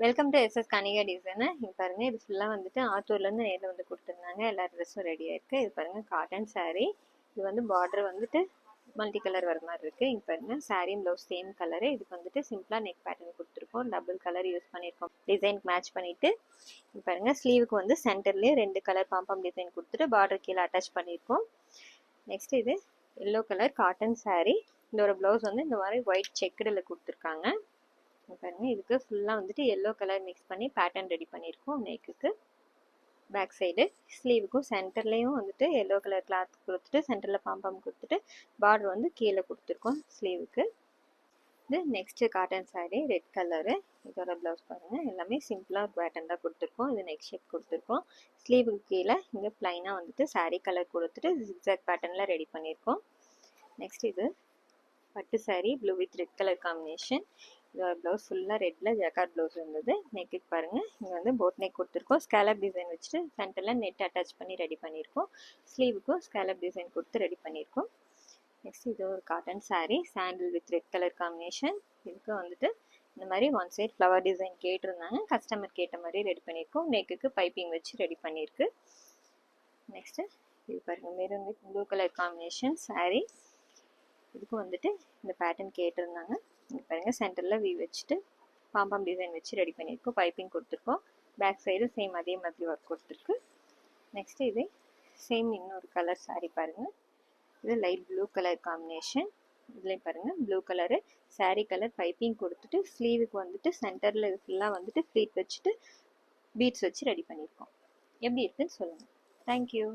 Welcome to SS Kanika design. இங்கே பாருங்கள், இது ஃபுல்லாக வந்துட்டு ஆத்தூர்லேருந்து நேரில் வந்து கொடுத்துருந்தாங்க. எல்லா ட்ரெஸ்ஸும் ரெடியாக இருக்குது. இது பாருங்கள் காட்டன் சாரீ. இது வந்து பார்டர் வந்துட்டு மல்டி கலர் வர மாதிரி இருக்குது. இங்கே பாருங்கள் சாரீம் ப்ளவுஸ் சேம் கலரு. இதுக்கு வந்துட்டு சிம்பிளாக நெக் பேட்டர்ன் கொடுத்துருக்கோம். டபுள் கலர் யூஸ் பண்ணியிருக்கோம். டிசைனுக்கு மேட்ச் பண்ணிவிட்டு இங்கே பாருங்கள் ஸ்லீவுக்கு வந்து சென்டர்லேயே 2 கலர் பாம்பம் டிசைன் கொடுத்துட்டு பார்டர் கீழே அட்டாச் பண்ணியிருக்கோம். நெக்ஸ்ட் இது எல்லோ கலர் காட்டன் சாரீ. இதோட ப்ளவுஸ் வந்து இந்த மாதிரி ஒயிட் செக்குடில் கொடுத்துருக்காங்க. பாருங்க, இதுக்கு ஃபுல்லாக வந்துட்டு எல்லோ கலர் மிக்ஸ் பண்ணி பேட்டர்ன் ரெடி பண்ணியிருக்கோம். நெக்குக்கு பேக் சைடு ஸ்லீவுக்கும் சென்டர்லேயும் வந்துட்டு எல்லோ கலர் கிளாத் கொடுத்துட்டு சென்டரில் பாம்பம் கொடுத்துட்டு பார்டர் வந்து கீழே கொடுத்துருக்கோம் ஸ்லீவுக்கு. இது next cotton sari red colour. இதோட ப்ளவுஸ் பாருங்கள், எல்லாமே சிம்பிளாக ஒரு பேட்டர்ன் தான் கொடுத்துருக்கோம். இது நெக் ஷேப் கொடுத்துருக்கோம். ஸ்லீவுக்கு கீழே இங்கே ப்ளைனாக வந்துட்டு சாரீ கலர் கொடுத்துட்டு ஜிக்ஸாக் பேட்டர்னில் ரெடி பண்ணியிருக்கோம். நெக்ஸ்ட் இது பட்டு sari blue with red colour combination. இதோட ப்ளவுஸ் ஃபுல்லாக ரெட்டில் ஜக்கார்ட் ப்ளவுஸ் இருந்தது. நெக்குக்கு பாருங்கள், இங்கே வந்து போட் நெக் கொடுத்துருக்கோம். ஸ்கேலப் டிசைன் வச்சுட்டு சென்டரில் நெட் அட்டாச் பண்ணி ரெடி பண்ணியிருக்கோம். ஸ்லீவுக்கும் ஸ்கேலப் டிசைன் கொடுத்து ரெடி பண்ணியிருக்கோம். நெக்ஸ்ட் இது ஒரு cotton sari sandal with red colour combination. இதுக்கு வந்துட்டு இந்த மாதிரி ஒன் சைட் ஃப்ளவர் டிசைன் கேட்டிருந்தாங்க. கஸ்டமர் கேட்ட மாதிரி ரெடி பண்ணியிருக்கோம். நெக்குக்கு பைப்பிங் வச்சு ரெடி பண்ணியிருக்கு. நெக்ஸ்ட்டு இது பாருங்கள், maroon with blue colour combination sari. இதுக்கு வந்துட்டு இந்த பேட்டர்ன் கேட்டிருந்தாங்க. பாருங்கள், சென்டரில் வி வச்சுட்டு பாம்பாம் டிசைன் வச்சு ரெடி பண்ணியிருக்கோம். பைப்பிங் கொடுத்துருக்கோம். பேக் சைடு சேம் அதே மாதிரி ஒர்க் கொடுத்துருக்கு. நெக்ஸ்ட் இது சேம் இன்னொரு கலர் சாரீ பாருங்கள். இது லைட் ப்ளூ கலர் காம்பினேஷன். இதுலேயும் பாருங்கள் blue colour sari colour piping கொடுத்துட்டு ஸ்லீவுக்கு வந்துட்டு சென்டரில் இது ஃபுல்லாக வந்துட்டு ஃப்ளீட் வச்சுட்டு பீட்ஸ் வச்சு ரெடி பண்ணியிருக்கோம். எப்படி இருக்குன்னு சொல்லுங்கள். தேங்க்யூ.